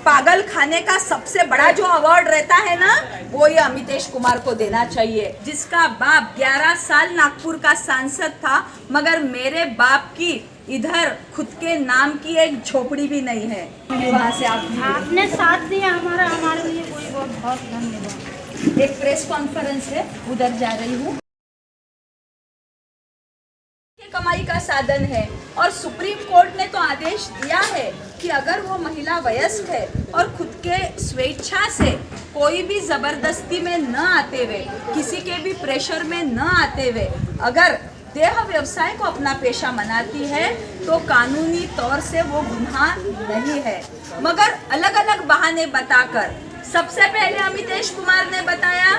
पागल खाने का सबसे बड़ा जो अवार्ड रहता है ना, वो ये अमितेश कुमार को देना चाहिए, जिसका बाप 11 साल नागपुर का सांसद था, मगर मेरे बाप की इधर खुद के नाम की एक झोपड़ी भी नहीं है। वहाँ से आपने साथ दिया हमारे लिए कोई बहुत धन्यवाद। एक प्रेस कॉन्फ्रेंस है, उधर जा रही हूँ। कमाई का साधन है और सुप्रीम कोर्ट ने तो आदेश दिया है कि अगर वो महिला वयस्क है और खुद के स्वेच्छा से कोई भी जबरदस्ती में न आते हुए, किसी के भी प्रेशर में न आते हुए अगर देह व्यवसाय को अपना पेशा बनाती है तो कानूनी तौर से वो गुनाह नहीं है। मगर अलग अलग बहाने बताकर सबसे पहले अमितेश कुमार ने बताया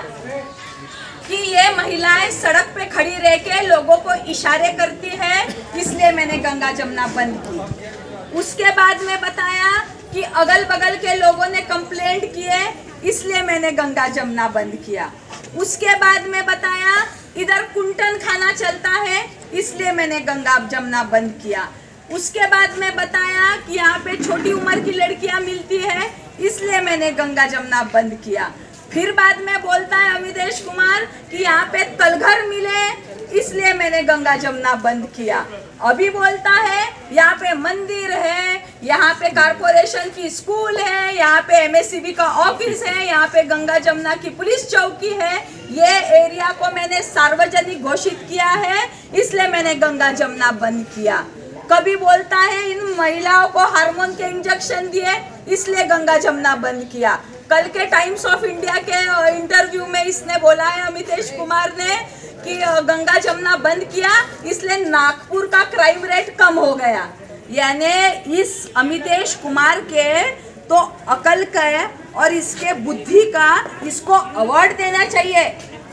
कि ये महिलाएं सड़क पे खड़ी रह के लोगों को इशारे करती है, इसलिए मैंने गंगा जमुना बंद की। उसके बाद में बताया कि अगल बगल के लोगों ने कंप्लेंट किए, इसलिए मैंने गंगा जमुना बंद किया। उसके बाद में बताया इधर कुंटन खाना चलता है, इसलिए मैंने गंगा जमुना बंद किया। उसके बाद में बताया कि यहाँ पे छोटी उम्र की लड़कियाँ मिलती है, इसलिए मैंने गंगा जमुना बंद किया। फिर बाद में बोलता है अमितेश कुमार कि यहाँ पे तलघर मिले, इसलिए मैंने गंगा जमुना बंद किया। अभी बोलता है यहाँ पे मंदिर है, यहाँ पे कारपोरेशन की स्कूल है, यहाँ पे एमएससीबी का ऑफिस है, यहाँ पे गंगा जमुना की पुलिस चौकी है, ये एरिया को मैंने सार्वजनिक घोषित किया है, इसलिए मैंने गंगा जमुना बंद किया। कभी बोलता है इन महिलाओं को हार्मोन के इंजेक्शन दिए, इसलिए गंगा जमुना बंद किया। कल के टाइम्स ऑफ इंडिया के इंटरव्यू में इसने बोला है अमितेश कुमार ने कि गंगा जमुना बंद किया, इसलिए नागपुर का क्राइम रेट कम हो गया। यानी इस अमितेश कुमार के तो अकल का है और इसके बुद्धि का इसको अवार्ड देना चाहिए।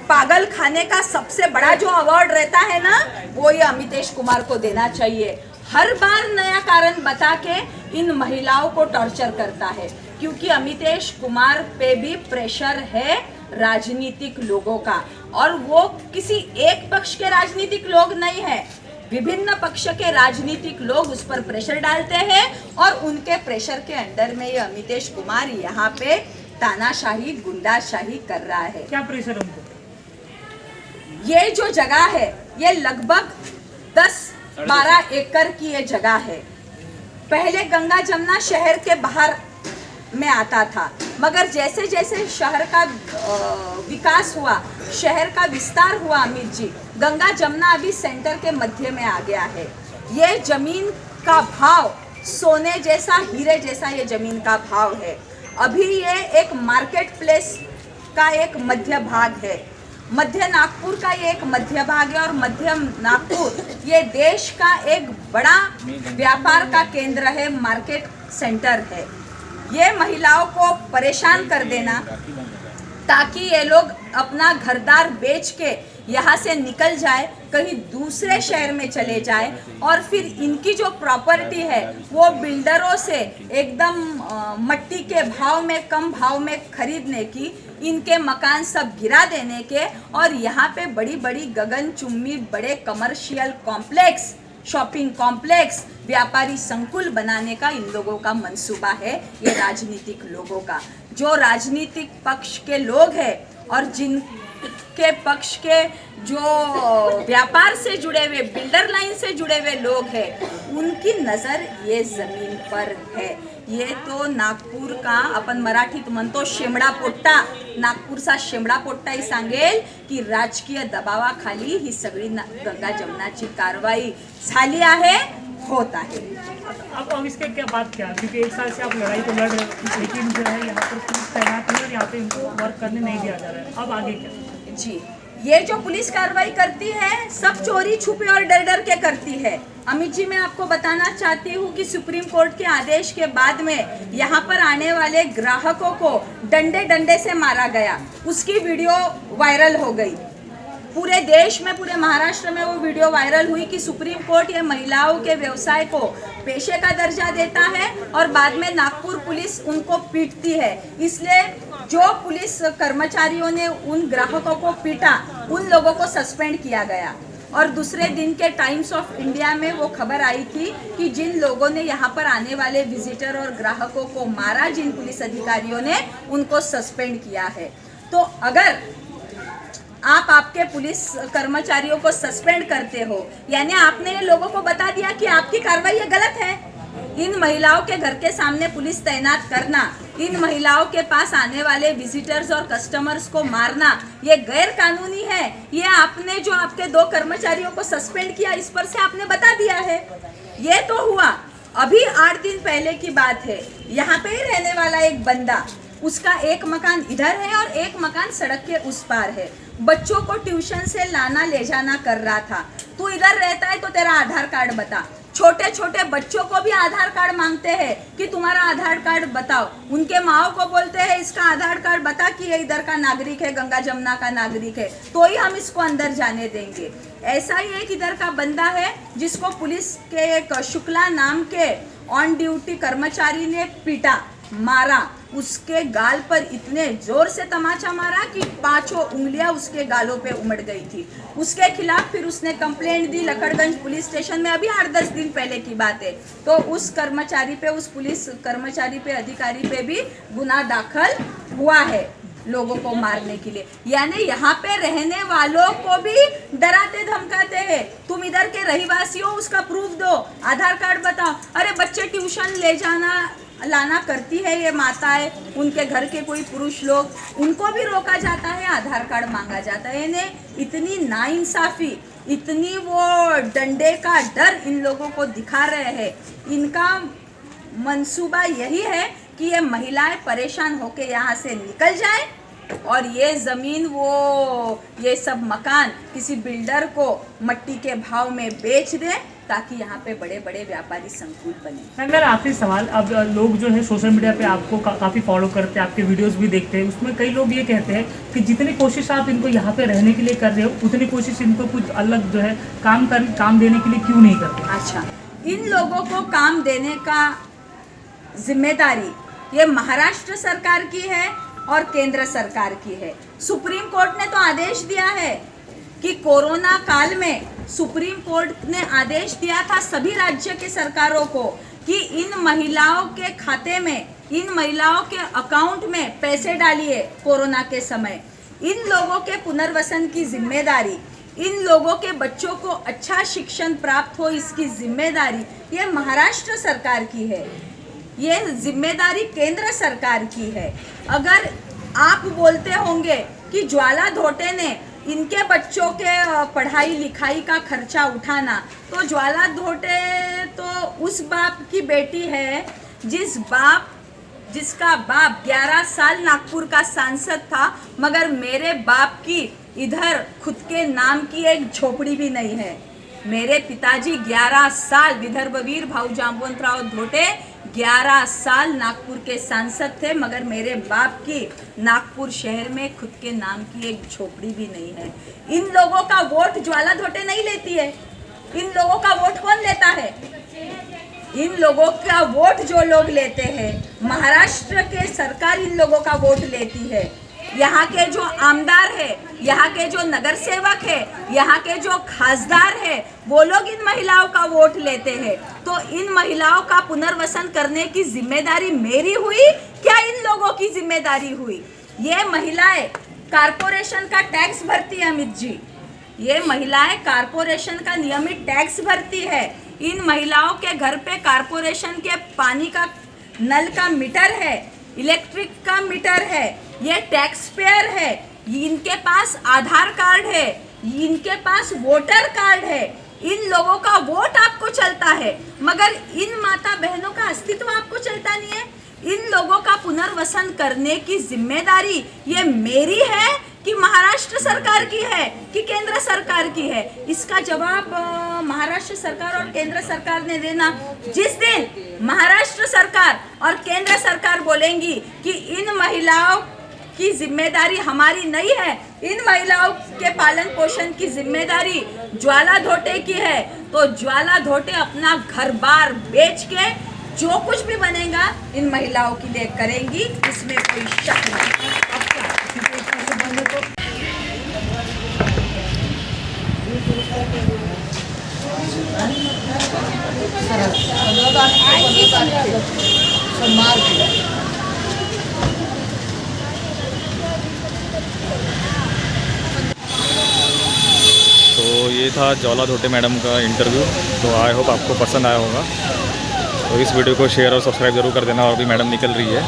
पागल खाने का सबसे बड़ा जो अवार्ड रहता है ना, वो ये अमितेश कुमार को देना चाहिए। हर बार नया कारण बता के इन महिलाओं को टॉर्चर करता है, क्योंकि अमितेश कुमार पे भी प्रेशर है राजनीतिक लोगों का, और वो किसी एक पक्ष के राजनीतिक लोग नहीं है, विभिन्न पक्ष के राजनीतिक लोग उस पर प्रेशर डालते हैं और उनके प्रेशर के अंडर में ये अमितेश कुमार यहाँ पे तानाशाही गुंडाशाही कर रहा है। क्या प्रेशर उनको? ये जो जगह है ये लगभग 10-12 एकड़ की ये जगह है। पहले गंगा जमुना शहर के बाहर में आता था, मगर जैसे जैसे शहर का विकास हुआ, शहर का विस्तार हुआ अमित जी, गंगा जमुना अभी सेंटर के मध्य में आ गया है। ये जमीन का भाव सोने जैसा, हीरे जैसा ये जमीन का भाव है। अभी ये एक मार्केट प्लेस का एक मध्य भाग है, मध्य नागपुर का ये एक मध्य भाग है, और मध्य नागपुर ये देश का एक बड़ा व्यापार का केंद्र है, मार्केट सेंटर है। ये महिलाओं को परेशान कर देना ताकि ये लोग अपना घरदार बेच के यहाँ से निकल जाए, कहीं दूसरे शहर में चले जाए, और फिर इनकी जो प्रॉपर्टी है वो बिल्डरों से एकदम मट्टी के भाव में, कम भाव में खरीदने की, इनके मकान सब गिरा देने के, और यहाँ पे बड़ी बड़ी गगनचुम्बी बड़े कमर्शियल कॉम्प्लेक्स, शॉपिंग कॉम्प्लेक्स, व्यापारी संकुल बनाने का इन लोगों का मंसूबा है। ये राजनीतिक लोगों का, जो राजनीतिक पक्ष के लोग हैं और जिनके पक्ष के जो व्यापार से जुड़े हुए, बिल्डर लाइन से जुड़े हुए लोग हैं, उनकी नज़र ये ज़मीन पर है। ये तो नागपूर का, आपण मराठीत म्हणतो शेमडा पोट्टा, नागपूरचा शेमडा पोट्टाही सांगेल की राजकीय दबावाखाली ही सगळी गंगा जमुनाची कारवाई झाली आहे, होता है। अब इसके क्या बात क्या, क्योंकि 1 साल से आप लड़ाई तो लड़ रहे हो, लेकिन जो है यहाँ पर पुलिस तैनात है और यहाँ पे इनको वर्क करने नहीं दिया जा रहा है, अब आगे क्या? जी, ये जो पुलिस कार्रवाई करती है सब चोरी छुपे और डर डर के करती है। अमित जी, मैं आपको बताना चाहती हूँ कि सुप्रीम कोर्ट के आदेश के बाद में यहाँ पर आने वाले ग्राहकों को डंडे डंडे से मारा गया, उसकी वीडियो वायरल हो गई। पूरे देश में, पूरे महाराष्ट्र में वो वीडियो वायरल हुई कि सुप्रीम कोर्ट ये महिलाओं के व्यवसाय को पेशे का दर्जा देता है और बाद में नागपुर पुलिस उनको पीटती है। इसलिए जो पुलिस कर्मचारियों ने उन ग्राहकों को पीटा, उन लोगों को सस्पेंड किया गया। और दूसरे दिन के टाइम्स ऑफ इंडिया में वो खबर आई थी कि जिन लोगों ने यहाँ पर आने वाले विजिटर और ग्राहकों को मारा, जिन पुलिस अधिकारियों ने, उनको सस्पेंड किया है। तो अगर आप आपके पुलिस कर्मचारियों को सस्पेंड करते हो, यानी आपने ये लोगों को बता दिया कि आपकी कार्रवाई ये गलत है। इन महिलाओं के घर के सामने पुलिस तैनात करना, इन महिलाओं के पास आने वाले विजिटर्स और कस्टमर्स को मारना, ये गैर कानूनी है। ये आपने जो आपके 2 कर्मचारियों को सस्पेंड किया, इस पर से आपने बता दिया है। ये तो हुआ। अभी 8 दिन पहले की बात है, यहाँ पे ही रहने वाला एक बंदा, उसका एक मकान इधर है और एक मकान सड़क के उस पार है। बच्चों को ट्यूशन से लाना ले जाना कर रहा था। तू इधर रहता है तो तेरा आधार कार्ड बता। छोटे छोटे बच्चों को भी आधार कार्ड मांगते हैं कि तुम्हारा आधार कार्ड बताओ। उनके माओ को बोलते हैं इसका आधार कार्ड बता कि ये इधर का नागरिक है, गंगा जमुना का नागरिक है, तो ही हम इसको अंदर जाने देंगे। ऐसा ही एक इधर का बंदा है जिसको पुलिस के एक शुक्ला नाम के ऑन ड्यूटी कर्मचारी ने पीटा, मारा। उसके गाल पर इतने जोर से तमाचा मारा कि 5 उंगलियां उसके गालों पे उमड़ गई थी। उसके खिलाफ फिर उसने कंप्लेंट दी लखड़गंज पुलिस स्टेशन में, अभी 8-10 दिन पहले की बात है। तो उस कर्मचारी पे, उस पुलिस कर्मचारी पे, अधिकारी पे भी गुनाह दाखिल हुआ है लोगों को मारने के लिए। यानी यहाँ पे रहने वालों को भी डराते धमकाते हैं। तुम इधर के रहीवासी हो, उसका प्रूफ दो, आधार कार्ड बताओ। अरे बच्चे ट्यूशन ले जाना लाना करती है ये माताएं, उनके घर के कोई पुरुष लोग, उनको भी रोका जाता है, आधार कार्ड मांगा जाता है। इन्हें इतनी नाइंसाफी, इतनी वो डंडे का डर इन लोगों को दिखा रहे हैं। इनका मंसूबा यही है कि ये महिलाएं परेशान होके यहाँ से निकल जाएं और ये ज़मीन, वो ये सब मकान किसी बिल्डर को मट्टी के भाव में बेच दें ताकि यहाँ पे बड़े बड़े व्यापारी संकुल बने। मेरा आखिरी सवाल, अब लोग जो है सोशल मीडिया पे आपको काफ़ी फॉलो करते हैं, आपके वीडियोस भी देखते हैं, उसमें कई लोग ये कहते हैं कि जितनी कोशिश आप इनको यहाँ पे रहने के लिए कर रहे हो, उतनी कोशिश इनको कुछ अलग जो है काम देने के लिए क्यों नहीं करते? अच्छा, इन लोगों को काम देने का जिम्मेदारी ये महाराष्ट्र सरकार की है और केंद्र सरकार की है। सुप्रीम कोर्ट ने तो आदेश दिया है कि कोरोना काल में सुप्रीम कोर्ट ने आदेश दिया था सभी राज्य के सरकारों को कि इन महिलाओं के खाते में, इन महिलाओं के अकाउंट में पैसे डालिए कोरोना के समय। इन लोगों के पुनर्वसन की जिम्मेदारी, इन लोगों के बच्चों को अच्छा शिक्षण प्राप्त हो, इसकी जिम्मेदारी ये महाराष्ट्र सरकार की है, ये जिम्मेदारी केंद्र सरकार की है। अगर आप बोलते होंगे कि ज्वाला धोटे ने इनके बच्चों के पढ़ाई लिखाई का खर्चा उठाना, तो ज्वाला धोटे तो उस बाप की बेटी है जिसका बाप 11 साल नागपुर का सांसद था, मगर मेरे बाप की इधर खुद के नाम की एक झोपड़ी भी नहीं है। मेरे पिताजी 11 साल, विदर्भवीर भाऊ जांबवंतराव धोटे 11 साल नागपुर के सांसद थे, मगर मेरे बाप की नागपुर शहर में खुद के नाम की एक झोपड़ी भी नहीं है। इन लोगों का वोट ज्वाला धोटे नहीं लेती है। इन लोगों का वोट कौन लेता है? इन लोगों का वोट जो लोग लेते हैं, महाराष्ट्र के सरकार इन लोगों का वोट लेती है। यहाँ के जो आमदार है, यहाँ के जो नगर सेवक है, यहाँ के जो खासदार है, वो लोग इन महिलाओं का वोट लेते हैं। तो इन महिलाओं का पुनर्वसन करने की जिम्मेदारी मेरी हुई क्या इन लोगों की जिम्मेदारी हुई? ये महिलाएं कारपोरेशन का टैक्स भरती है अमित जी, ये महिलाएं कारपोरेशन का नियमित टैक्स भरती है। इन महिलाओं के घर पे कारपोरेशन के पानी का नल का मीटर है, इलेक्ट्रिक का मीटर है, ये टैक्स पेयर है, इनके पास आधार कार्ड है, इनके पास वोटर कार्ड है। इन लोगों का वोट आपको चलता है, मगर इन माता बहनों का अस्तित्व आपको चलता नहीं है। इन लोगों का पुनर्वसन करने की जिम्मेदारी ये मेरी है कि महाराष्ट्र सरकार की है कि केंद्र सरकार की है? इसका जवाब महाराष्ट्र सरकार और केंद्र सरकार ने देना। जिस दिन महाराष्ट्र सरकार और केंद्र सरकार बोलेंगी कि इन महिलाओं की जिम्मेदारी हमारी नहीं है, इन महिलाओं के पालन पोषण की जिम्मेदारी ज्वाला धोटे की है, तो ज्वाला धोटे अपना घर बार बेच के जो कुछ भी बनेगा इन महिलाओं के लिए करेंगी, इसमें कोई शक नहीं। तो ये था ज्वाला धोटे मैडम का इंटरव्यू। तो आई होप आपको पसंद आया होगा। तो इस वीडियो को शेयर और सब्सक्राइब जरूर कर देना। और भी मैडम निकल रही है।